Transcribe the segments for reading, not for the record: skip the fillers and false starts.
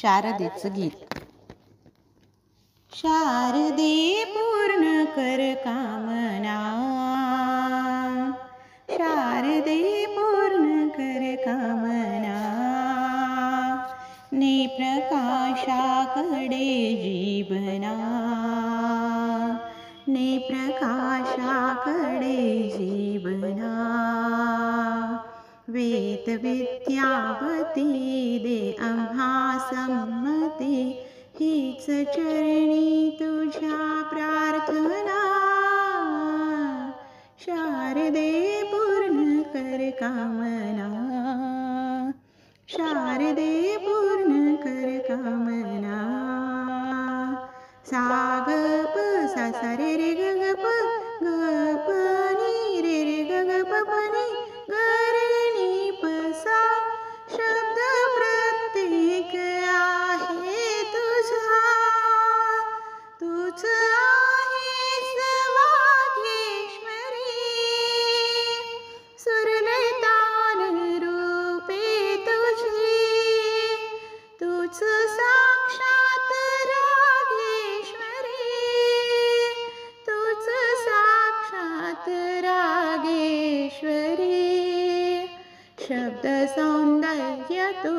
शारदेचं गीत. शारदे पूर्ण कर कामना, शारदे पूर्ण कर कामना, ने प्रकाशाकडे जीवना, ने प्रकाशाकडे जीवना. वेद विद्यावती दे आम्हा संमती, हीच चरणी तुझ्या प्रार्थना. शारदे पूर्ण कर कामना, शारदे पूर्ण कर कामना. सा ग प सा सा रे रे ग ग प ग प नि रे रे ग ग प प नि ग रे नि प सा. शब्द प्रत्येक आहे तुझा, तूच आहेस वागेश्वरी. सुरलय ताल रूपे तुझी, तूच साक्षात रागेश्वरी, तूच साक्षात रागेश्वरी. शब्द सौंदर्य तू,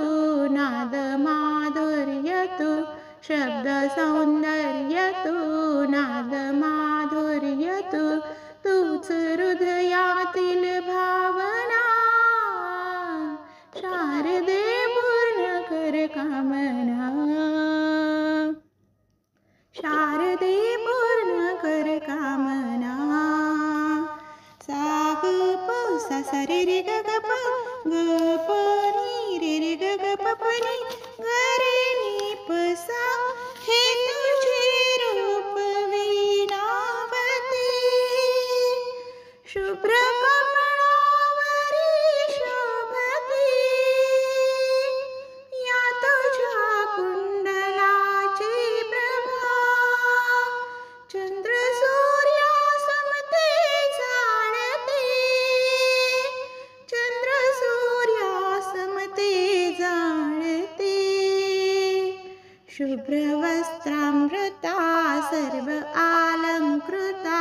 नाद माधुर्य तू, शब्द सौंदर्य तू, नाद माधुर्य तू. तूच हृदयातील भावना. शारदे पूर्ण कर कामना, शारदे पूर्ण कर कामना. सा ग प सा सा रे रे ग ग प ग प नि रे रे ग ग प प नि ग रे नि प सा. हे तुझे रूप वीणावती, शुभ्र कमळावरी शोभती. या तुझ्या कुंडलाची प्रभा, चंद्र सूर्यासमते जाणते, चंद्र सूर्यासमते जाणते. शुभ्र वस्त्रामृता सर्व अलंकृता,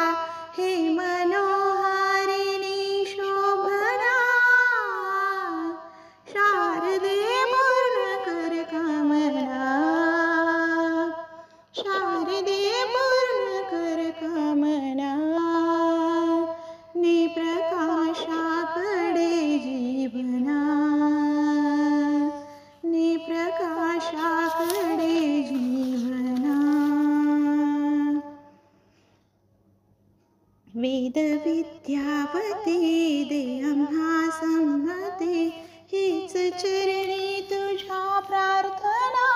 हे मनोहारिणी शोभना. शारदे पूर्ण कर कामना, शारदे पूर्ण कर कामना. ने प्रकाशाकडे जीवना, ने प्रकाशाकडे जीवना. वेद विद्यावती दे आम्हा संमती, हीच चरणी तुझ्या प्रार्थना.